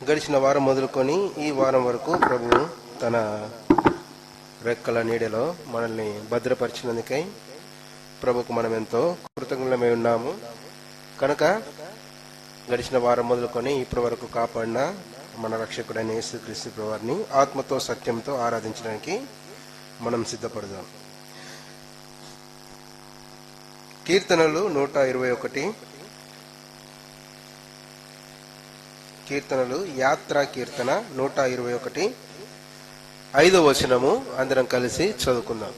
గడిచిన వారం మొదలుకొని ఈ వారం వరకు ప్రభువు తన రెక్కల నీడలో మనల్ని భద్రపరిచినందుకై ప్రభుకు మనం ఎంతో కృతజ్ఞులమై ఉన్నాము. కనుక గడిచిన వారం మొదలుకొని ఇప్పటి వరకు కాపాడిన మన రక్షకుడైన యేసుక్రీస్తు ప్రభువారిని ఆత్మతో సత్యంతో ఆరాధించడానికి మనం సిద్ధపడదాం. కీర్తనలు 121, కీర్తనలు యాత్రా కీర్తన 121 5వ వచనము అందరం కలిసి చదువుకుందాం.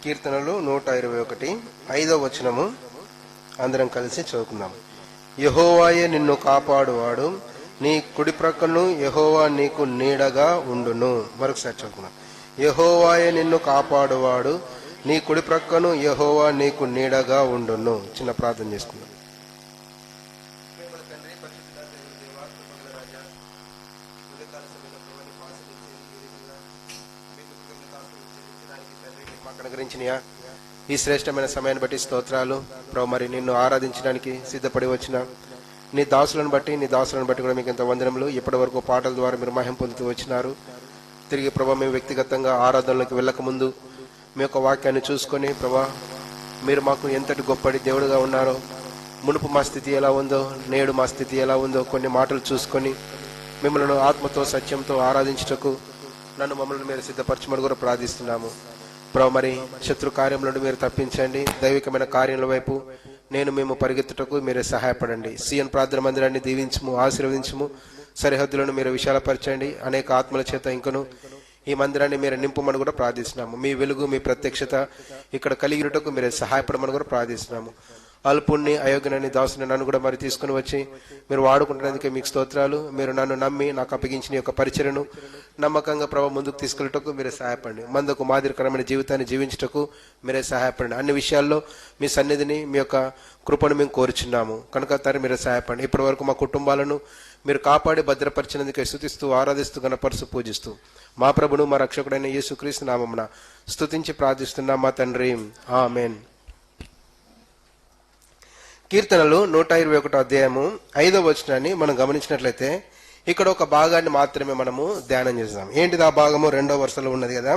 కీర్తనలు 121 5వ వచనము అందరం కలిసి చదువుకుందాం. యెహోవాయే నిన్ను కాపాడువాడు, నీ కుడి ప్రక్కను యెహోవా నీకు నీడగా ఉండును. మరొకసారి చదువుకుందాం. యెహోవాయే నిన్ను కాపాడువాడు, నీ కుడి ప్రక్కను యెహోవా నీకు నీడగా ఉండును. చిన్న ప్రార్థన చేసుకుందాం. అనుగ్రహించినయా ఈ శ్రేష్టమైన సమయాన్ని బట్టి స్తోత్రాలు ప్రభు. మరి నిన్ను ఆరాధించడానికి సిద్ధపడి వచ్చిన నీ దాసులను బట్టి కూడా మీకు ఎంత వందనములు. ఇప్పటి వరకు పాటల ద్వారా మీరు మహిమ పొందుతూ వచ్చినారు. తిరిగి ప్రభా మేము వ్యక్తిగతంగా ఆరాధనలోకి వెళ్ళక ముందు మీ యొక్క వాక్యాన్ని చూసుకొని ప్రభా మీరు మాకు ఎంతటి గొప్పటి దేవుడుగా ఉన్నారో, మునుపు మా స్థితి ఎలా ఉందో నేడు మా స్థితి ఎలా ఉందో కొన్ని మాటలు చూసుకొని మిమ్మల్ని ఆత్మతో సత్యంతో ఆరాధించుటకు మమ్మల్ని మీరు సిద్ధపరచమని కూడా ప్రార్థిస్తున్నాము ప్రభు. మరి శత్రు కార్యముల నుండి మీరు తప్పించండి, దైవికమైన కార్యముల వైపు మేము పరిగెత్తుటకు మీరే సహాయపడండి. సిఎన్ ప్రార్థన మందిరాన్ని దీవించము, ఆశీర్వదించము, సరిహద్దులను మీరు విశాలపరచండి. అనేక ఆత్మల చేత ఇంకను ఈ మందిరాన్ని మీరు నింపమని కూడా ప్రార్థిస్తున్నాము. మీ వెలుగు మీ ప్రత్యక్షత ఇక్కడ కలిగినటకు మీరే సహాయపడమని కూడా ప్రార్థిస్తున్నాము. అల్పుణ్ణి అయోగ్యనని దాసుని నన్ను కూడా మరి తీసుకుని వచ్చి మీరు వాడుకుంటున్నందుకే మీకు స్తోత్రాలు. మీరు నన్ను నమ్మి నాకు అప్పగించిన యొక్క పరిచయను నమ్మకంగా ప్రభావ ముందుకు తీసుకెళ్ళటకు మీరే సహాయపడండి. మందుకు మాదిరికరమైన జీవితాన్ని జీవించటకు మీరే సహాయపడండి. అన్ని విషయాల్లో మీ సన్నిధిని మీ యొక్క కృపను మేము కోరుచున్నాము కనుక తండ్రి మీరే సహాయపడండి. ఇప్పటి వరకు మా కుటుంబాలను మీరు కాపాడి భద్రపరిచినందుకే స్తుతిస్తూ ఆరాధిస్తూ గణపరుస్తూ పూజిస్తూ మా ప్రభును మా రక్షకుడైన యేసుక్రీస్తు నామమున స్తుతించి ప్రార్థిస్తున్నాం మా తండ్రి, ఆమేన్. కీర్తనలు 121 అధ్యాయము 5వ వచనాన్ని మనం గమనించినట్లయితే ఇక్కడ ఒక భాగాన్ని మాత్రమే మనము ధ్యానం చేస్తాం. ఏంటిది ఆ భాగము? 2వ వరుసలో ఉన్నది కదా,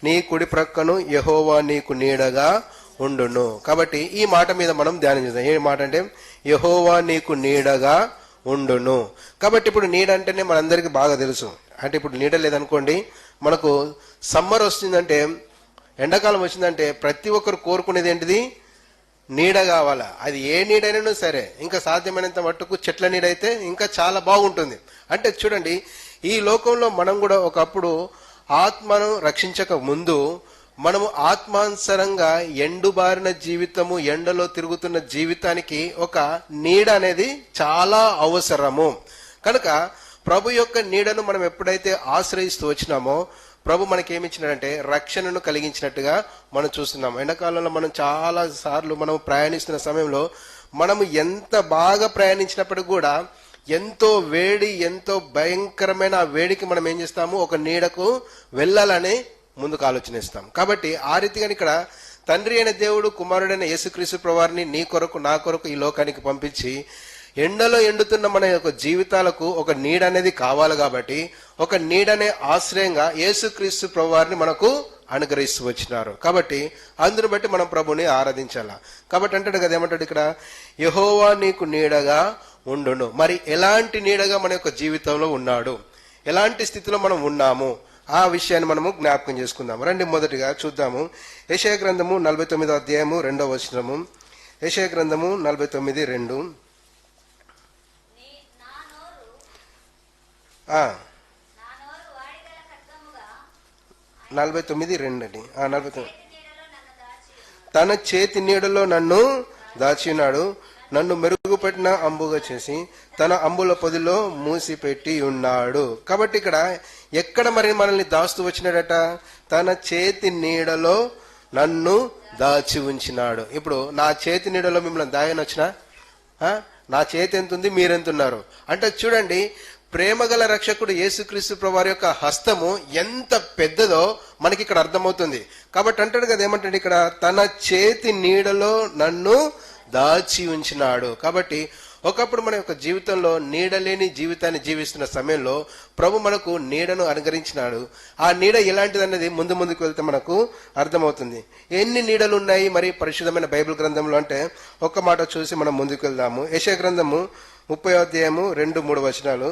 నీ కుడి ప్రక్కను యెహోవా నీకు నీడగా ఉండును. కాబట్టి ఈ మాట మీద మనం ధ్యానం చేద్దాం. ఏ మాట అంటే యెహోవా నీకు నీడగా ఉండును. కాబట్టి ఇప్పుడు నీడ అంటేనే మనందరికీ బాగా తెలుసు. అంటే ఇప్పుడు నీడ లేదనుకోండి, మనకు సమ్మర్ వస్తుందంటే, ఎండాకాలం వచ్చిందంటే ప్రతి ఒక్కరు కోరుకునేది ఏంటిది? నీడ కావాలా. అది ఏ నీడైనా సరే, ఇంకా సాధ్యమైనంత మట్టుకు చెట్ల నీడ అయితే ఇంకా చాలా బాగుంటుంది. అంటే చూడండి, ఈ లోకంలో మనం కూడా ఒకప్పుడు ఆత్మను రక్షించక ముందు మనము ఆత్మానుసరంగా ఎండుబారిన జీవితము, ఎండలో తిరుగుతున్న జీవితానికి ఒక నీడ అనేది చాలా అవసరము. కనుక ప్రభు యొక్క నీడను మనం ఎప్పుడైతే ఆశ్రయిస్తూ వచ్చినామో ప్రభు మనకి ఏమిచ్చినాడంటే రక్షణను కలిగించినట్టుగా మనం చూస్తున్నాం. ఎండాకాలంలో మనం చాలా సార్లు మనం ప్రయాణిస్తున్న సమయంలో మనము ఎంత బాగా ప్రయాణించినప్పటికీ కూడా ఎంతో వేడి, ఎంతో భయంకరమైన ఆ వేడికి మనం ఏం చేస్తాము? ఒక నీడకు వెళ్ళాలని ముందుకు ఆలోచనిస్తాం. కాబట్టి ఆ రీతిగా ఇక్కడ తండ్రి అయిన దేవుడు కుమారుడైన యేసుక్రీస్తు ప్రభువారిని నీ కొరకు నా కొరకు ఈ లోకానికి పంపించి ఎండలో ఎండుతున్న మన యొక్క జీవితాలకు ఒక నీడ అనేది కావాలి. కాబట్టి ఒక నీడనే ఆశ్రయంగా యేసుక్రీస్తు ప్రభువారిని మనకు అనుగ్రహిస్తూ వచ్చినారు. కాబట్టి అందును బట్టి మనం ప్రభుని ఆరాధించాలా. కాబట్టి అంటాడు కదా, ఏమంటాడు ఇక్కడ? యెహోవా నీకు నీడగా ఉండును. మరి ఎలాంటి నీడగా మన యొక్క జీవితంలో ఉన్నాడు, ఎలాంటి స్థితిలో మనం ఉన్నాము, ఆ విషయాన్ని మనము జ్ఞాపకం చేసుకుందాము. రండి మొదటిగా చూద్దాము. యెషయా గ్రంథము 49వ అధ్యాయము 2వ వచనము. యెషయా గ్రంథము 49:2. 49:2 అండి. 49. తన చేతి నీడలో నన్ను దాచినాడు, నన్ను మెరుగుపెట్టిన అంబుగా చేసి తన అంబుల పొదిలో మూసిపెట్టి ఉన్నాడు. కాబట్టి ఇక్కడ ఎక్కడ మరి మనల్ని దాస్తూ వచ్చినాడట? తన చేతి నీడలో నన్ను దాచి ఉంచినాడు. ఇప్పుడు నా చేతి నీడలో మిమ్మల్ని దాయనొచ్చినా? నా చేతి ఎంత ఉంది, మీరెంతున్నారు అంటే చూడండి. ప్రేమగల రక్షకుడు యేసుక్రీస్తు ప్రభువారి యొక్క హస్తము ఎంత పెద్దదో మనకి ఇక్కడ అర్థమవుతుంది. కాబట్టి అంటాడు కదా, ఏమంటాడు ఇక్కడ, తన చేతి నీడలో నన్ను దాచి ఉంచినాడు. కాబట్టి ఒకప్పుడు మన యొక్క జీవితంలో నీడలేని జీవితాన్ని జీవిస్తున్న సమయంలో ప్రభు మనకు నీడను అనుగ్రహించినాడు. ఆ నీడ ఎలాంటిది అన్నది ముందుకు వెళ్తే మనకు అర్థమవుతుంది. ఎన్ని నీడలు ఉన్నాయి మరి పరిశుద్ధమైన బైబిల్ గ్రంథంలో అంటే ఒక్క మాట చూసి మనం ముందుకు వెళ్దాము. యెషయా గ్రంథము 30వ అధ్యాయము 2-3 వచనాలు.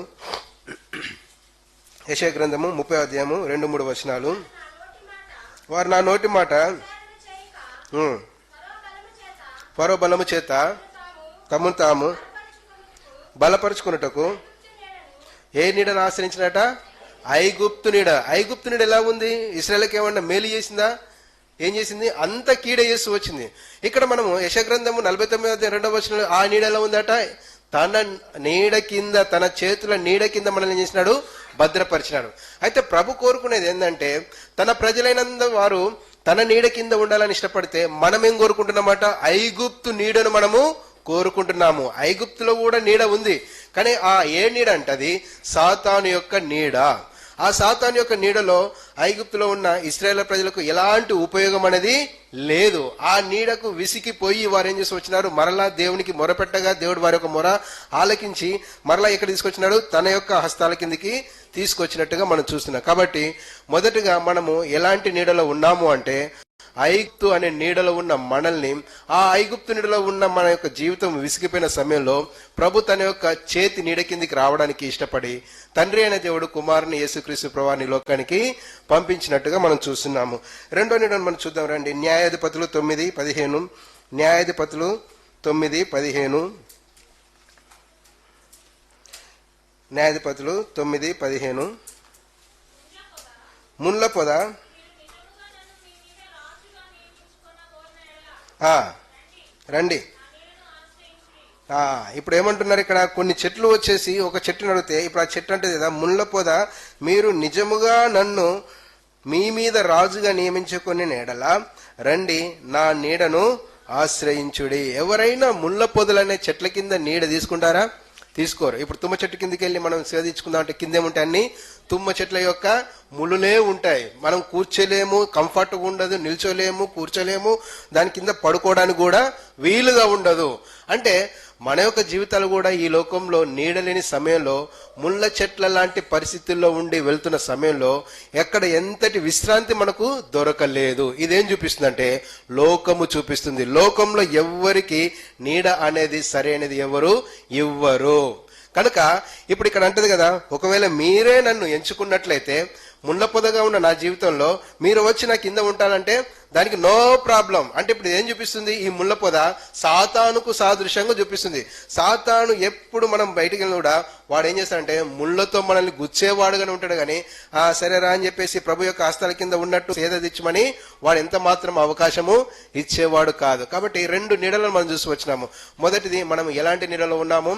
యెషయా గ్రంథము 30వ అధ్యాయము 2-3 వచనాలు. వారు నా నోటి మాట ఫరో బలము చేత తమను తాము బలపరుచుకున్నటకు ఏ నీడను ఆశ్రయించినట? ఐగుప్తు నీడ. ఐగుప్తు నీడ ఎలా ఉంది? ఇశ్రాయేలుకి ఏమన్నా మేలు చేసిందా? ఏం చేసింది? అంత కీడ చేస్తూ వచ్చింది. ఇక్కడ మనము యెషయా గ్రంథము 49వ అధ్యాయం 2వ వచనంలో ఆ నీడ ఎలా ఉందట? తన నీడ కింద, తన చేతుల నీడ కింద మనల్ని ఏం చేసినాడు? భద్రపరిచినాడు. అయితే ప్రభు కోరుకునేది ఏంటంటే, తన ప్రజలైనందు వారు తన నీడ కింద ఉండాలని ఇష్టపడితే మనం ఏం కోరుకుంటున్నామట? ఐగుప్తు నీడను మనము కోరుకుంటున్నాము. ఐగుప్తులో కూడా నీడ ఉంది, కానీ ఆ ఏ నీడ అంటే అది సాతాను యొక్క నీడ. ఆ సాతాను యొక్క నీడలో ఐగుప్తులో ఉన్న ఇశ్రాయేల్ ప్రజలకు ఎలాంటి ఉపయోగం అనేది లేదు. ఆ నీడకు విసిగిపోయి వారు ఏం చేసి వచ్చినారు? మరలా దేవునికి మొరపెట్టగా దేవుడు వారి యొక్క మొర ఆలకించి మరలా ఎక్కడ తీసుకొచ్చినాడు? తన యొక్క హస్తాల కిందికి తీసుకొచ్చినట్టుగా మనం చూస్తున్నాం. కాబట్టి మొదటగా మనము ఎలాంటి నీడలో ఉన్నాము అంటే, ఐగుప్తు అనే నీడలో ఉన్న మనల్ని, ఆ ఐగుప్తు నీడలో ఉన్న మన యొక్క జీవితం విసిగిపోయిన సమయంలో ప్రభు తన యొక్క చేతి నీడ కిందికి రావడానికి ఇష్టపడి తండ్రి అయిన దేవుడు కుమారుని యేసుక్రీస్తు ప్రభువాని లోకానికి పంపించినట్టుగా మనం చూస్తున్నాము. రెండో నీడను మనం చూద్దాం రండి. న్యాయాధిపతులు 9:15. న్యాయాధిపతులు 9:15. న్యాయాధిపతులు 9:15. ముళ్ళ పొద రండి. ఇప్పుడు ఏమంటున్నారు ఇక్కడ? కొన్ని చెట్లు వచ్చేసి ఒక చెట్టును అడిగితే, ఇప్పుడు ఆ చెట్టు అంటే కదా ముళ్ళ పొద, మీరు నిజముగా నన్ను మీ మీద రాజుగా నియమించుకొని నీడల రండి, నా నీడను ఆశ్రయించుడి. ఎవరైనా ముళ్ళ పొదలనే చెట్ల కింద నీడ తీసుకుంటారా? తీసుకోరు. ఇప్పుడు తుమ్మ చెట్టు కిందకి వెళ్ళి మనం సేదించుకుందాం అంటే కిందేముంటాయి? అన్ని తుమ్మ చెట్ల యొక్క ముళ్ళులే ఉంటాయి. మనం కూర్చోలేము, కంఫర్ట్గా ఉండదు, నిల్చోలేము, కూర్చోలేము, దాని కింద పడుకోవడానికి కూడా వీలుగా ఉండదు. అంటే మన యొక్క జీవితాలు కూడా ఈ లోకంలో నీడలేని సమయంలో, ముళ్ళ చెట్ల లాంటి పరిస్థితుల్లో ఉండి వెళ్తున్న సమయంలో ఎక్కడ ఎంతటి విశ్రాంతి మనకు దొరకలేదు. ఇదేం చూపిస్తుందంటే లోకము చూపిస్తుంది. లోకంలో ఎవ్వరికి నీడ అనేది సరైనది ఎవరు ఇవ్వరు. కనుక ఇప్పుడు ఇక్కడ అంటది కదా, ఒకవేళ మీరే నన్ను ఎంచుకున్నట్లయితే ముళ్ళ పొదగా ఉన్న నా జీవితంలో మీరు వచ్చి నా కింద ఉంటానంటే దానికి నో ప్రాబ్లం. అంటే ఇప్పుడు ఏం చూపిస్తుంది? ఈ ముళ్ళ పొద సాతానుకు సాదృశ్యంగా చూపిస్తుంది. సాతాను ఎప్పుడు మనం బయటికి వెళ్ళిన కూడా వాడు ఏం చేస్తాడంటే ముళ్ళతో మనల్ని గుచ్చేవాడుగానే ఉంటాడు, కానీ సరేరా అని చెప్పేసి ప్రభు యొక్క హస్తాల కింద ఉన్నట్టు సేద తెచ్చమని వాడు ఎంత మాత్రం అవకాశము ఇచ్చేవాడు కాదు. కాబట్టి రెండు నీడలను మనం చూసి వచ్చినాము. మొదటిది, మనం ఎలాంటి నీడలో ఉన్నాము?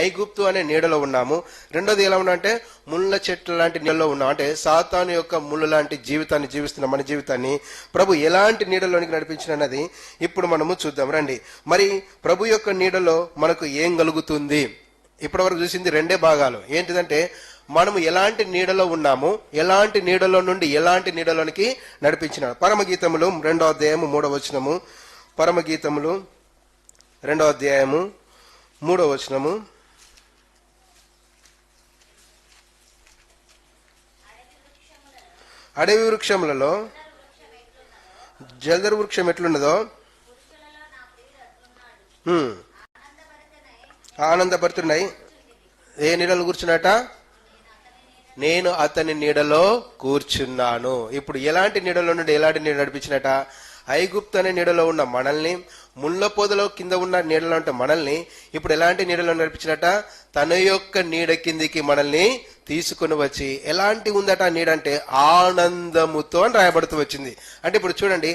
ఐగుప్తు అనే నీడలో ఉన్నాము. రెండోది ఎలా ఉన్నా అంటే ముళ్ళ చెట్ల లాంటి నీడలో ఉన్నాం. అంటే సాతాను యొక్క ముళ్ళు లాంటి జీవితాన్ని జీవిస్తున్న మన జీవితాన్ని ప్రభు ఎలాంటి నీడలోనికి నడిపించినది ఇప్పుడు మనము చూద్దాం రండి. మరి ప్రభు యొక్క నీడలో మనకు ఏం కలుగుతుంది? ఇప్పటి వరకు చూసింది రెండే భాగాలు. ఏంటిదంటే మనము ఎలాంటి నీడలో ఉన్నాము, ఎలాంటి నీడలో నుండి ఎలాంటి నీడలోనికి నడిపించినాడు. పరమగీతములు 2వ అధ్యాయము 3వ వచనము. పరమగీతములు 2వ అధ్యాయము 3వ వచనము. అడవి వృక్షములలో జల్దరు వృక్షం ఎట్లున్నదో ఆనందపడుతున్నాయి. ఏ నీడలో కూర్చున్నట? నేను అతని నీడలో కూర్చున్నాను. ఇప్పుడు ఎలాంటి నీడలో నుండి ఎలాంటి నీడ నడిపించినట? ఐగుప్తు అనే నీడలో ఉన్న మనల్ని, ముళ్ళ పొదలో కింద ఉన్న నీడలో ఉంటే మనల్ని ఇప్పుడు ఎలాంటి నీడలో నడిపించినట? తన యొక్క నీడ కిందికి మనల్ని తీసుకుని వచ్చి ఎలాంటి ఉందట నీడ అంటే ఆనందముతో అని రాయబడుతూ వచ్చింది. అంటే ఇప్పుడు చూడండి,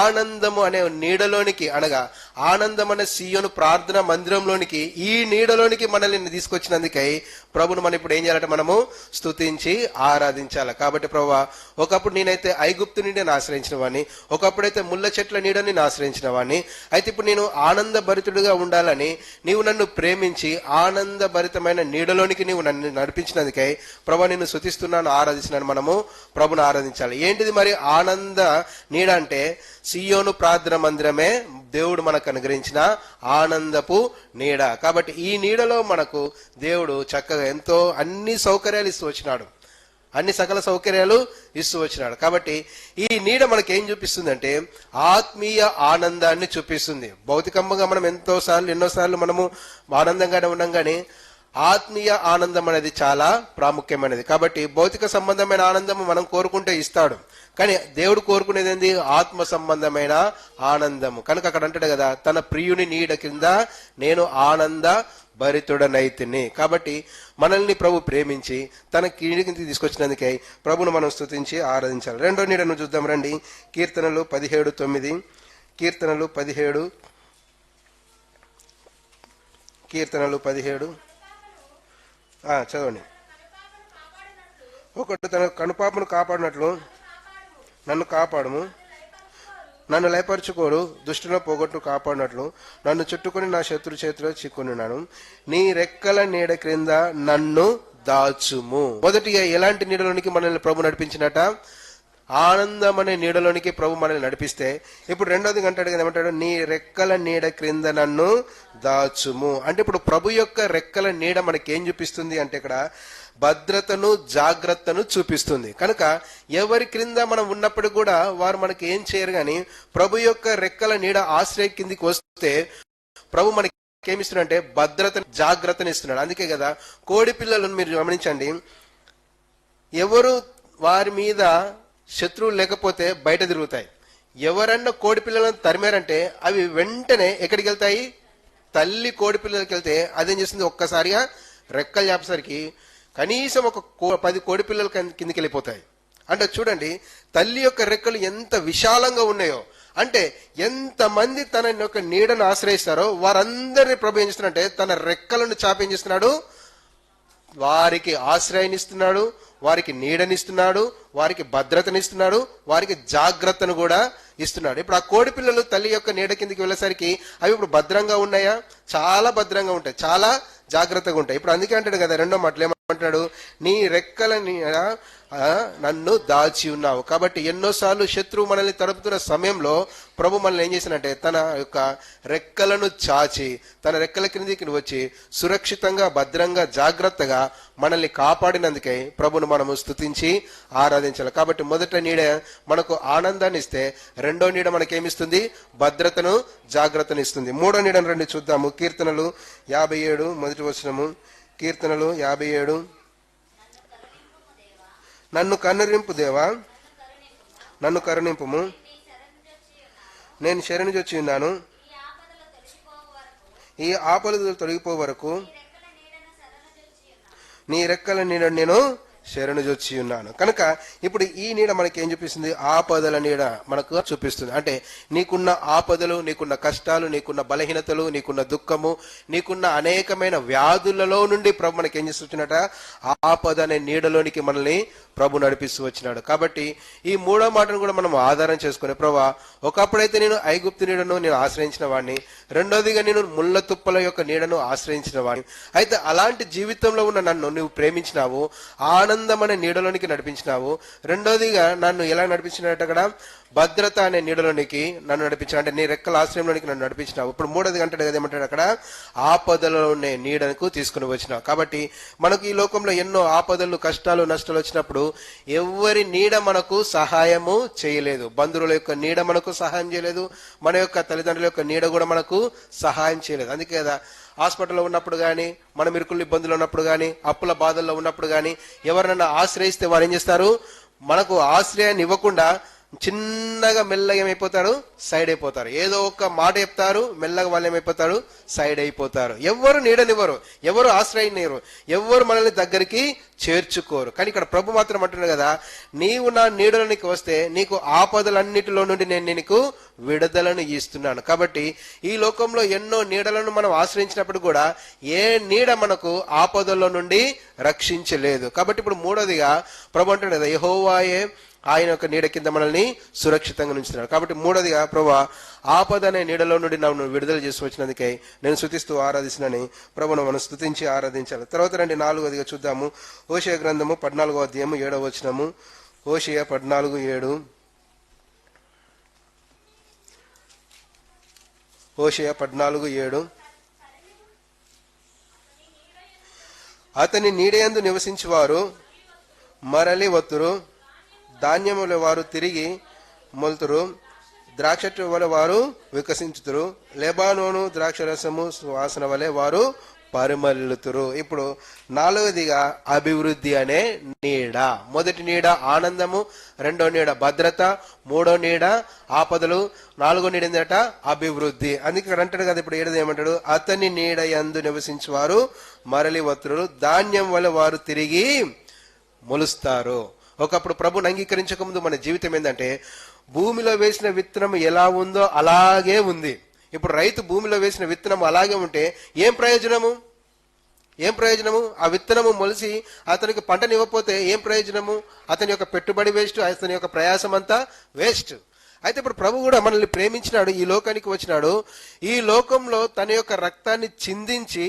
ఆనందము అనే నీడలోనికి అనగా ఆనందం అనే సీయోను ప్రార్థన మందిరంలోనికి ఈ నీడలోనికి మనల్ని తీసుకొచ్చినందుకై ప్రభును మనం ఇప్పుడు ఏం చేయాలంటే మనము స్తుతించి ఆరాధించాలి. కాబట్టి ప్రభువా, ఒకప్పుడు నేనైతే ఐగుప్తు నీడని ఆశ్రయించిన వాడిని, ఒకప్పుడైతే ముళ్ళ చెట్ల నీడని ఆశ్రయించిన వాడిని, అయితే ఇప్పుడు నేను ఆనంద భరితుడిగా ఉండాలని నీవు నన్ను ప్రేమించి ఆనంద భరితమైన నీడలోనికి నీవు నన్ను నడిపించినందుకై ప్రభు నిన్ను స్తుతిస్తున్నాను, ఆరాధిస్తున్నాను. మనము ప్రభును ఆరాధించాలి. ఏంటిది మరి ఆనంద నీడ అంటే? సీయోను ప్రార్థన మందిరమే దేవుడు మనకు అనుగ్రహించిన ఆనందపు నీడ. కాబట్టి ఈ నీడలో మనకు దేవుడు చక్కగా ఎంతో అన్ని సౌకర్యాలు ఇస్తూ వచ్చినాడు, అన్ని సకల సౌకర్యాలు ఇస్తూ వచ్చినాడు. కాబట్టి ఈ నీడ మనకి ఏం చూపిస్తుంది అంటే ఆత్మీయ ఆనందాన్ని చూపిస్తుంది. భౌతికంగా మనం ఎన్నోసార్లు మనము ఆనందంగానే ఉన్నాం, కానీ ఆత్మీయ ఆనందం అనేది చాలా ప్రాముఖ్యమైనది. కాబట్టి భౌతిక సంబంధమైన ఆనందం మనం కోరుకుంటే ఇస్తాడు, కానీ దేవుడు కోరుకునేది ఏంది? ఆత్మ సంబంధమైన ఆనందము. కనుక అక్కడ అంటాడు కదా, తన ప్రియుని నీడ కింద నేను ఆనంద భరితుడనైతిని. కాబట్టి మనల్ని ప్రభు ప్రేమించి తన కీడికి తీసుకొచ్చినందుకై ప్రభును మనం స్తుతించి ఆరాధించాలి. రెండో నీడను చూద్దాం రండి. కీర్తనలు 17:9. కీర్తనలు 17 చదవండి. ఒకటి తన కనుపాపను కాపాడినట్లు నన్ను కాపాడము, నన్ను లయపరచుకోడు, దుష్టులను పోగొట్టు కాపాడినట్లు నన్ను చుట్టుకొని నా శత్రు చేతిలో చిక్కున్నాను. నీ రెక్కల నీడ క్రింద నన్ను దాచుము. మొదటిగా ఎలాంటి నీడలోనికి మనల్ని ప్రభు నడిపించినట? ఆనందం అనే నీడలోనికి ప్రభు మనల్ని నడిపిస్తే, ఇప్పుడు రెండోది అంటాడు కదా, ఏమంటాడు? నీ రెక్కల నీడ క్రింద నన్ను దాచుము. అంటే ఇప్పుడు ప్రభు యొక్క రెక్కల నీడ మనకి ఏం చూపిస్తుంది అంటే ఇక్కడ భద్రతను, జాగ్రత్తను చూపిస్తుంది. కనుక ఎవరి క్రింద మనం ఉన్నప్పుడు కూడా వారు మనకి ఏం చేయరు, కానీ ప్రభు యొక్క రెక్కల నీడ ఆశ్రయ కిందికి వస్తే ప్రభు మనకి ఏమిస్తున్నాడంటే భద్రతను, జాగ్రత్తను ఇస్తున్నాడు. అందుకే కదా కోడి పిల్లలను మీరు గమనించండి, ఎవరు వారి మీద శత్రువులు లేకపోతే బయట తిరుగుతాయి. ఎవరన్నా కోడి పిల్లలను తరిమారంటే అవి వెంటనే ఎక్కడికి వెళ్తాయి? తల్లి కోడి పిల్లలకి వెళ్తే అదేం చేస్తుంది? ఒక్కసారిగా రెక్కలు చేపసరికి కనీసం ఒక 10 కోడి పిల్లలు కిందికి వెళ్ళిపోతాయి. అంటే చూడండి, తల్లి యొక్క రెక్కలు ఎంత విశాలంగా ఉన్నాయో. అంటే ఎంతమంది తన యొక్క నీడను ఆశ్రయిస్తారో వారందరినీ ప్రభు ఏం చేస్తున్నాడంటే తన రెక్కలను చాపి ఏం చేస్తున్నాడు? వారికి ఆశ్రయాన్నిస్తున్నాడు, వారికి నీడనిస్తున్నాడు, వారికి భద్రతనిస్తున్నాడు, వారికి జాగ్రత్తను కూడా ఇస్తున్నాడు. ఇప్పుడు ఆ కోడి పిల్లలు తల్లి యొక్క నీడ కిందికి వెళ్ళేసరికి అవి ఇప్పుడు భద్రంగా ఉన్నాయా? చాలా భద్రంగా ఉంటాయి, చాలా జాగ్రత్తగా ఉంటాయి. ఇప్పుడు అందుకే అంటాడు కదా రెండో మాటలు ఏమంటున్నాడు? నీ రెక్కల నీడ నన్ను దాచి ఉన్నావు. కాబట్టి ఎన్నోసార్లు శత్రువు మనల్ని తడుపుతున్న సమయంలో ప్రభు మనల్ని ఏం చేసినట్టే తన యొక్క రెక్కలను చాచి తన రెక్కల క్రిందికి వచ్చి సురక్షితంగా, భద్రంగా, జాగ్రత్తగా మనల్ని కాపాడినందుకై ప్రభును మనము స్తుతించి ఆరాధించాలి. కాబట్టి మొదట నీడ మనకు ఆనందాన్ని ఇస్తే, రెండో నీడ మనకేమిస్తుంది? భద్రతను, జాగ్రత్తను ఇస్తుంది. మూడో నీడను రండి చూద్దాము. కీర్తనలు 57 మొదటి వచనము. కీర్తనలు 57. నన్ను కరుణింపు దేవా, నన్ను కరుణింపుము, నేను శరణుజొచ్చి ఉన్నాను. ఈ ఆపదలు తొలగిపో వరకు నీ రెక్కల నీడ నేను శరణుజొచ్చి ఉన్నాను. కనుక ఇప్పుడు ఈ నీడ మనకి ఏం చూపిస్తుంది? ఆపదల నీడ మనకు చూపిస్తుంది. అంటే నీకున్న ఆపదలు, నీకున్న కష్టాలు, నీకున్న బలహీనతలు, నీకున్న దుఃఖము, నీకున్న అనేకమైన వ్యాధులలో నుండి ప్రభు మనకి ఏం చేస్తున్నట? ఆపద అనే నీడలోనికి మనల్ని ప్రభు నడిపిస్తూ వచ్చినాడు. కాబట్టి ఈ మూడో మాటను కూడా మనం ఆధారం చేసుకునే, ప్రభా ఒకప్పుడైతే నేను ఐగుప్తు నీడను నేను ఆశ్రయించిన వాడిని, రెండోదిగా నేను ముళ్ళ తుప్పల యొక్క నీడను ఆశ్రయించిన వాడిని. అయితే అలాంటి జీవితంలో ఉన్న నన్ను నువ్వు ప్రేమించినావు, ఆనందం అనే నీడలోనికి నడిపించినావు. రెండోదిగా నన్ను ఎలా నడిపించినట్టు అక్కడ భద్రత అనే నీడలోనికి నన్ను నడిపించిన, అంటే నీ రెక్కల ఆశ్రయంలోనికి నన్ను నడిపించినావు. ఇప్పుడు మూడోది అంటాడు కదా, ఏమంటాడు అక్కడ? ఆపదలో ఉండే నీడకు తీసుకుని వచ్చినావు. కాబట్టి మనకు ఈ లోకంలో ఎన్నో ఆపదలు, కష్టాలు, నష్టాలు వచ్చినప్పుడు ఎవరి నీడ మనకు సహాయము చేయలేదు. బంధువుల యొక్క నీడ మనకు సహాయం చేయలేదు, మన యొక్క తల్లిదండ్రుల యొక్క నీడ కూడా మనకు సహాయం చేయలేదు. అందుకే కదా హాస్పిటల్లో ఉన్నప్పుడు కానీ, మనం ఇరుకుల ఇబ్బందులు ఉన్నప్పుడు కానీ, అప్పుల బాధల్లో ఉన్నప్పుడు కానీ ఎవరినన్నా ఆశ్రయిస్తే వారు ఏం చేస్తారు? మనకు ఆశ్రయాన్ని ఇవ్వకుండా చిన్నగా మెల్లగా ఏమైపోతారు, సైడ్ అయిపోతారు. ఏదో ఒక మాట చెప్తారు, మెల్లగా వాళ్ళు ఏమైపోతారు, సైడ్ అయిపోతారు. ఎవరు నీడనివ్వరు, ఎవరు ఆశ్రయనివ్వరు, ఎవరు మనల్ని దగ్గరికి చేర్చుకోరు. కానీ ఇక్కడ ప్రభు మాత్రం అంటున్నాడు కదా, నీవు నా నీడలోనికి వస్తే నీకు ఆపదలన్నిటిలో నుండి నేను నీకు విడుదలను ఇస్తున్నాను. కాబట్టి ఈ లోకంలో ఎన్నో నీడలను మనం ఆశ్రయించినప్పుడు కూడా ఏ నీడ మనకు ఆపదల్లో నుండి రక్షించలేదు. కాబట్టి ఇప్పుడు మూడోదిగా ప్రభు అంటున్నాడు కదా, యెహోవాయే ఆయన యొక్క నీడ కింద మనల్ని సురక్షితంగా ఉంచుతున్నాడు. కాబట్టి మూడోదిగా ప్రభువా ఆపద అనే నీడలో నుండి నన్ను విడుదల చేసి వచ్చినందుకై నేను స్తుతిస్తూ ఆరాధిస్తున్నానని ప్రభును మనం స్తుతించి ఆరాధించాలి. తర్వాత రండి 4వదిగా చూద్దాము. హోషేయ గ్రంథము 14వ అధ్యాయము 7వ వచనము. హోషేయ 14:7. హోషేయ 14:7. అతని నీడయందు నివసించువారు మరలి వత్తురు, ధాన్యముల వారు తిరిగి మొలుతురు, ద్రాక్ష వలె వారు వికసించుతురు, లెబానోను ద్రాక్షరసము వాసన వలె వారు పరిమళుతురు. ఇప్పుడు 4వదిగా అభివృద్ధి అనే నీడ. మొదటి నీడ ఆనందము, రెండో నీడ భద్రత, మూడో నీడ ఆపదలు, 4వ నీడ ఏంటంట అభివృద్ధి. అందుకే ఇక్కడ అంటాడు కదా, ఇప్పుడు 7ది ఏమంటాడు, అతని నీడ యందు నివసించువారు మరలి వత్తురు, ధాన్యం వలె వారు తిరిగి మొలుస్తారు. ఒకప్పుడు ప్రభుని అంగీకరించక ముందు మన జీవితం ఏంటంటే, భూమిలో వేసిన విత్తనం ఎలా ఉందో అలాగే ఉంది. ఇప్పుడు రైతు భూమిలో వేసిన విత్తనం అలాగే ఉంటే ఏం ప్రయోజనము? ఆ విత్తనము మొలిసి అతనికి పంటనివ్వకపోతే ఏం ప్రయోజనము? అతని యొక్క పెట్టుబడి వేస్ట్, అతని యొక్క ప్రయాసం అంతా వేస్ట్. అయితే ఇప్పుడు ప్రభు కూడా మనల్ని ప్రేమించినాడు, ఈ లోకానికి వచ్చినాడు, ఈ లోకంలో తన యొక్క రక్తాన్ని చిందించి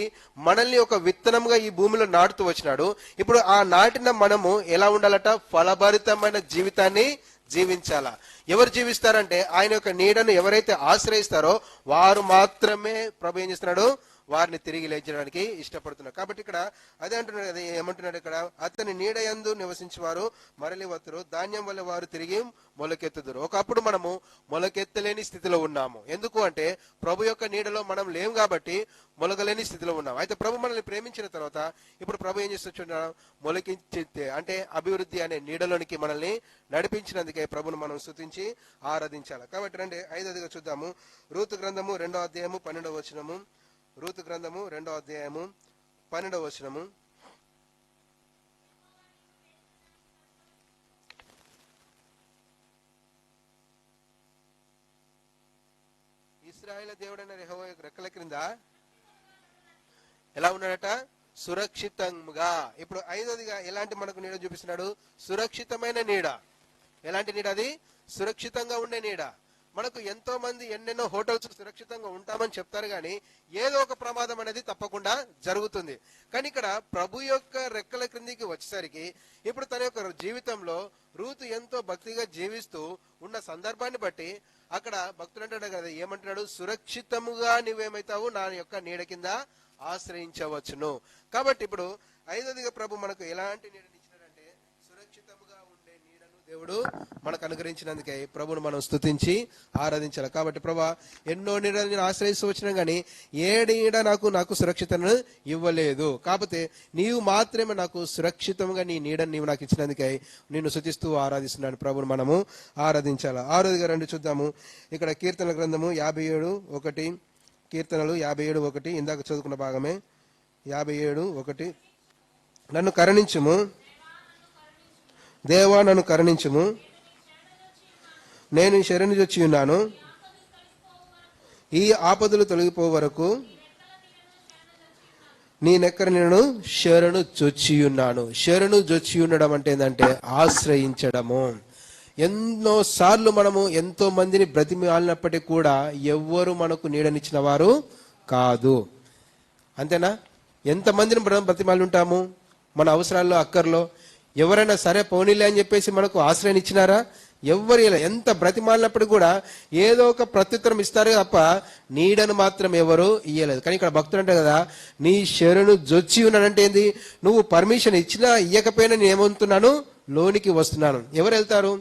మనల్ని ఒక విత్తనంగా ఈ భూమిలో నాటుతూ వచ్చినాడు. ఇప్పుడు ఆ నాటిన మనము ఎలా ఉండాలట? ఫలభరితమైన జీవితాన్ని జీవించాలా. ఎవరు జీవిస్తారంటే ఆయన యొక్క నీడను ఎవరైతే ఆశ్రయిస్తారో వారు మాత్రమే ప్రభు ఏం చేస్తున్నాడు, వారిని తిరిగి లేచడానికి ఇష్టపడుతున్నారు. కాబట్టి ఇక్కడ అదే అంటున్నాడు కదా, ఏమంటున్నాడు ఇక్కడ, అతని నీడ యందు నివసించేవారు మరలి వత్తురు, ధాన్యం వల్ల వారు తిరిగి మొలకెత్తుదురు. ఒకప్పుడు మనము మొలకెత్తలేని స్థితిలో ఉన్నాము. ఎందుకు అంటే ప్రభు యొక్క నీడలో మనం లేము కాబట్టి మొలకలేని స్థితిలో ఉన్నాం. అయితే ప్రభు మనల్ని ప్రేమించిన తర్వాత ఇప్పుడు ప్రభు ఏం చేస్తున్నాడు, మొలకించే అంటే అభివృద్ధి అనే నీడలోనికి మనల్ని నడిపించినందుకే ప్రభును మనం స్తుతించి ఆరాధించాలి. కాబట్టి రండి 5వదిగా చూద్దాము. రూతు గ్రంథము 2వ అధ్యాయము 12వ వచనము. రూతు గ్రంథము 2వ అధ్యాయము 12వ వచనము. ఇశ్రాయేలు దేవుడైన యెహోవా యొక్క రెక్కల క్రింద ఎలా ఉన్నాడట? సురక్షితంగా. ఇప్పుడు 5వదిగా ఎలాంటి మనకు నీడ చూపిస్తున్నాడు? సురక్షితమైన నీడ. ఎలాంటి నీడ అది? సురక్షితంగా ఉండే నీడ. మనకు ఎంతో మంది ఎన్నెన్నో హోటల్స్ సురక్షితంగా ఉంటామని చెప్తారు, కానీ ఏదో ఒక ప్రమాదం అనేది తప్పకుండా జరుగుతుంది. కానీ ఇక్కడ ప్రభు యొక్క రెక్కల క్రిందికి వచ్చేసరికి ఇప్పుడు తన యొక్క జీవితంలో రూతు ఎంతో భక్తిగా జీవిస్తూ ఉన్న సందర్భాన్ని బట్టి అక్కడ భక్తుడు అంటాడు కదా, ఏమంటున్నాడు, సురక్షితముగా నువ్వేమైతావు నా యొక్క నీడ కింద ఆశ్రయించవచ్చును. కాబట్టి ఇప్పుడు 5వదిగా ప్రభు మనకు ఎలాంటి నీడని ఇచ్చినాడంటే సురక్షితముగా ఉండే నీడను దేవుడు మనకు అనుగ్రహించినందుకే ప్రభును మనం స్తుతించి ఆరాధించాలి. కాబట్టి ప్రభా ఎన్నో నీడలు నేను ఆశ్రయిస్తూ వచ్చినా కానీ ఏ నీడ నాకు సురక్షితను ఇవ్వలేదు. కాకపోతే నీవు మాత్రమే నాకు సురక్షితంగా నీ నీడని నీవు నాకు ఇచ్చినందుకే నిన్ను స్తుతిస్తూ ఆరాధిస్తున్నాను. ప్రభును మనము ఆరాధించాలి. 6వదిగా రండి చూద్దాము. ఇక్కడ కీర్తనల గ్రంథము 57:1. కీర్తనలు 57:1 ఇందాక చదువుకున్న భాగమే. 57:1. నన్ను కరుణించుము దేవా, నన్ను కరుణించుము, నేను శరణు జొచ్చి ఉన్నాను, ఈ ఆపదలు తొలగిపో వరకు నీ నెక్కర నేను శరణు జొచ్చి ఉన్నాను. శరణు జొచ్చి ఉండడం అంటే ఏంటంటే ఆశ్రయించడము. ఎన్నో సార్లు మనము ఎంతో మందిని బ్రతిమాలినప్పటికీ కూడా ఎవ్వరు మనకు నీడనిచ్చిన వారు కాదు. అంతేనా? ఎంతమందిని బ్రతిమాలి ఉంటాము మన అవసరాల్లో అక్కర్లో. ఎవరైనా సరే పోనీలే అని చెప్పేసి మనకు ఆశ్రయం ఇచ్చినారా? ఎవ్వరు ఎంత బ్రతిమాలినప్పుడు కూడా ఏదో ఒక ప్రత్యుత్తరం ఇస్తారు తప్ప నీడను మాత్రం ఎవరు ఇయ్యలేదు. కానీ ఇక్కడ భక్తుడు అంటే కదా, నీ శరణు జొచ్చి ఉన్నానంటే ఏంది? నువ్వు పర్మిషన్ ఇచ్చినా ఇయ్యకపోయినా నేను ఏమంటున్నాను, లోనికి వస్తున్నాను. ఎవరు వెళ్తారు?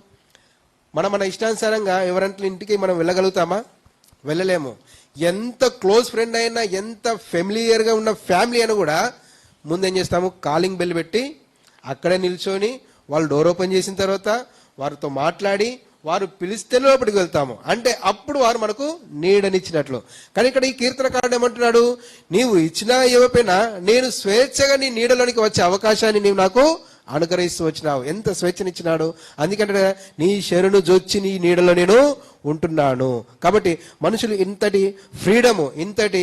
మన ఇష్టానుసారంగా ఎవరంటే ఇంటికి మనం వెళ్ళగలుగుతామా? వెళ్ళలేము. ఎంత క్లోజ్ ఫ్రెండ్ అయినా, ఎంత ఫెమిలియర్గా ఉన్న ఫ్యామిలీ అయినా కూడా ముందేం చేస్తాము, కాలింగ్ బెల్ పెట్టి అక్కడే నిల్చొని వాళ్ళు డోర్ ఓపెన్ చేసిన తర్వాత వారితో మాట్లాడి వారు పిలిస్తే లోపలికి వెళ్తాము, అంటే అప్పుడు వారు మనకు నీడనిచ్చినట్లు. కానీ ఇక్కడ ఈ కీర్తనకారుడు ఏమంటున్నాడు, నీవు ఇచ్చినా ఇవ్వకపోయినా నేను స్వేచ్ఛగా నీ నీడలోనికి వచ్చే అవకాశాన్ని నీవు నాకు అనుగ్రహిస్తూ వచ్చినావు. ఎంత స్వేచ్ఛనిచ్చినాడు. అందుకంటే నీ శరణు జొచ్చి నీ నీడలో నేను ఉంటున్నాను. కాబట్టి మనుషులు ఇంతటి ఫ్రీడము, ఇంతటి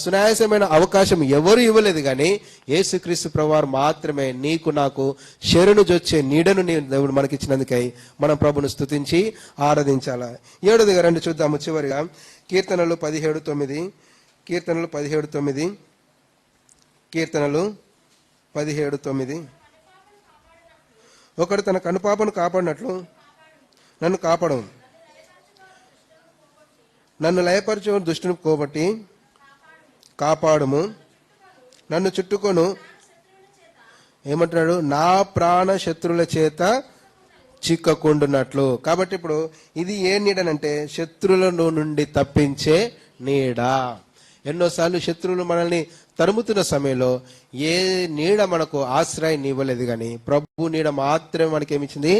సునాయాసమైన అవకాశం ఎవరు ఇవ్వలేదు. కానీ యేసుక్రీస్తు ప్రభువారు మాత్రమే నీకు నాకు శరణు జొచ్చే నీడను దేవుడు మనకిచ్చినందుకై మనం ప్రభును స్తుతించి ఆరాధించాల. 7వ రండి చూద్దాము చివరిగా. కీర్తనలు 17:9. కీర్తనలు 17:9. కీర్తనలు 17:9. ఒకడు తన కనుపాపను కాపాడినట్లు నన్ను కాపాడము, నన్ను లయపరచు దుష్టుని పోగొట్టి కాపాడుము, నన్ను చుట్టుకొను ఏమంటున్నాడు, నా ప్రాణ శత్రువుల చేత చిక్కకుండునట్లు. కాబట్టి ఇప్పుడు ఇది ఏ నీడనంటే శత్రువుల నుండి తప్పించే నీడ. ఎన్నోసార్లు శత్రువులు మనల్ని తరుముతున్న సమయంలో ఏ నీడ మనకు ఆశ్రయాన్ని ఇవ్వలేదు, కానీ ప్రభు నీడ మాత్రమే మనకేమిచ్చింది,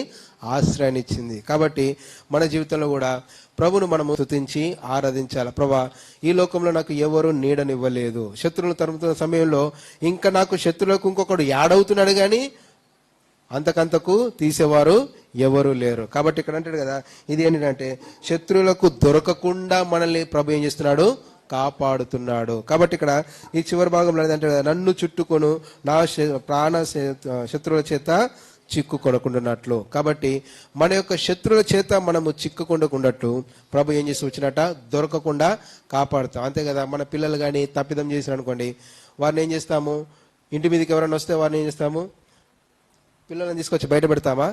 ఆశ్రయాన్ని ఇచ్చింది. కాబట్టి మన జీవితంలో కూడా ప్రభును మనము స్తుతించి ఆరాధించాలి. ప్రభా, ఈ లోకంలో నాకు ఎవరు నీడనివ్వలేదు. శత్రువులు తరుముతున్న సమయంలో ఇంకా నాకు శత్రువులకు ఇంకొకడు యాడవుతున్నాడు, కానీ అంతకంతకు తీసేవారు ఎవరు లేరు. కాబట్టి ఇక్కడ అంటాడు కదా, ఇది ఏంటంటే శత్రువులకు దొరకకుండా మనల్ని ప్రభు ఏం చేస్తున్నాడు, కాపాడుతున్నాడు. కాబట్టి ఇక్కడ ఈ చివరి భాగంలో అంటే నన్ను చుట్టుకొను నా ప్రాణ శత్రువుల చేత చిక్కుకొనకుండానట్లు. కాబట్టి మన యొక్క శత్రువుల చేత మనము చిక్కుకొనకుండాట్లు ప్రభు ఏం చేసి వచ్చినట్ట, దొరకకుండా కాపాడుతాం. అంతే కదా. మన పిల్లలు కానీ తప్పిదం చేసిన అనుకోండి, వారిని ఏం చేస్తాము, ఇంటి మీదకి ఎవరైనా వస్తే వారిని ఏం చేస్తాము, పిల్లలను తీసుకొచ్చి బయట పెడతామా?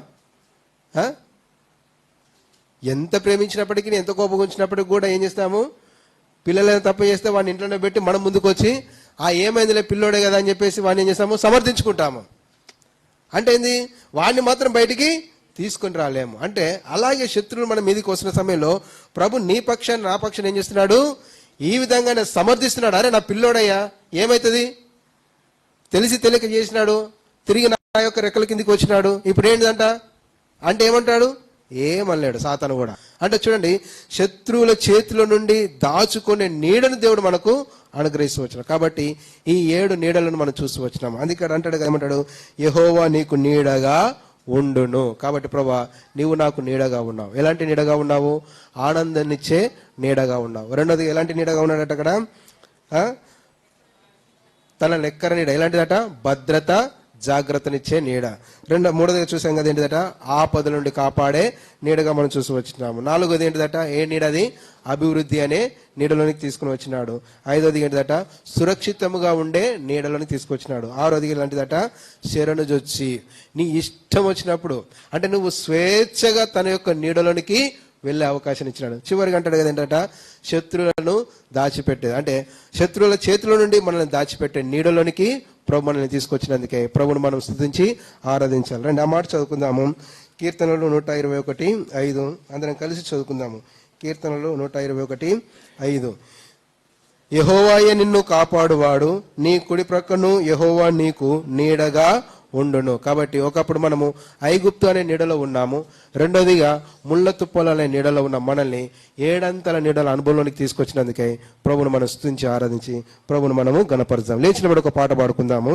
ఎంత ప్రేమించినప్పటికీ, ఎంత కోపం ఉంచినప్పటికీ కూడా ఏం చేస్తాము, పిల్లలను తప్పు చేస్తే వాడిని ఇంట్లోనే పెట్టి మనం ముందుకు వచ్చి ఏమైందిలే పిల్లోడే కదా అని చెప్పేసి వాడిని ఏం చేస్తాము, సమర్థించుకుంటాము. అంటే ఏంది, వాడిని మాత్రం బయటికి తీసుకుని రాలేము. అంటే అలాగే శత్రువులు మన మీదకి వస్తున్న సమయంలో ప్రభు నీ పక్షాన్ని నా పక్షాన్ని ఏం చేస్తున్నాడు, ఈ విధంగానే సమర్థిస్తున్నాడు. అరే నా పిల్లోడయ్యా, ఏమవుతుంది, తెలిసి తెలియక చేసినాడు, తిరిగి నా యొక్క రెక్కల కిందికి వచ్చినాడు, ఇప్పుడు ఏంటిదంట అంటే ఏమంటాడు, ఏమనలేడు సాతాను కూడా. అంటే చూడండి, శత్రువుల చేతిలో నుండి దాచుకునే నీడను దేవుడు మనకు అనుగ్రహిస్తూ వచ్చినాడు. కాబట్టి ఈ 7 నీడలను మనం చూస్తూ వచ్చినాము. అందుకే అంటాడు ఏమంటాడు, యెహోవా నీకు నీడగా ఉండును. కాబట్టి ప్రభా, నీవు నాకు నీడగా ఉన్నావు. ఎలాంటి నీడగా ఉన్నావు, ఆనందాన్నిచ్చే నీడగా ఉన్నావు. రెండోది ఎలాంటి నీడగా ఉన్నాడట అక్కడ, తన లెక్కర నీడ. ఎలాంటిదట, భద్రత జాగ్రత్తనిచ్చే నీడ. మూడోదిగా చూసాం కదా ఏంటిదట, ఆపదల నుండి కాపాడే నీడగా మనం చూసి వచ్చినాము. 4వది ఏంటిదట, ఏ నీడది, అభివృద్ధి అనే నీడలోనికి తీసుకుని వచ్చినాడు. 5వది ఏంటిదట, సురక్షితముగా ఉండే నీడలోనికి తీసుకొచ్చినాడు. 6వది ఎలాంటిదట, శరణు జొచ్చి నీ ఇష్టం వచ్చినప్పుడు, అంటే నువ్వు స్వేచ్ఛగా తన యొక్క నీడలోనికి వెళ్ళే అవకాశం ఇచ్చినాడు. చివరికి అంటాడు కదా ఏంటంట, శత్రువులను దాచిపెట్టేది. అంటే శత్రువుల చేతిలో నుండి మనల్ని దాచిపెట్టే నీడలోనికి ప్రభు మనల్ని తీసుకొచ్చినందుకే ప్రభుని మనం స్తుతించి ఆరాధించాలి. రండి ఆ మాట చదువుకుందాము. కీర్తనలు 121:5 అందరం కలిసి చదువుకుందాము. కీర్తనలు 121:5. యెహోవాయే నిన్ను కాపాడువాడు, నీ కుడి ప్రక్కను యెహోవా నీకు నీడగా ఉండును. కాబట్టి ఒకప్పుడు మనము ఐగుప్తు అనే నీడలో ఉన్నాము. రెండోదిగా ముళ్ళ తుప్పలు అనే నీడలో ఉన్న మనల్ని 7 అంతల నీడల అనుభవంలోనికి తీసుకొచ్చినందుకే ప్రభును మనం స్తుతించి ఆరాధించి ప్రభును మనము గణపరుద్దాం. లేచినప్పుడు ఒక పాట పాడుకుందాము.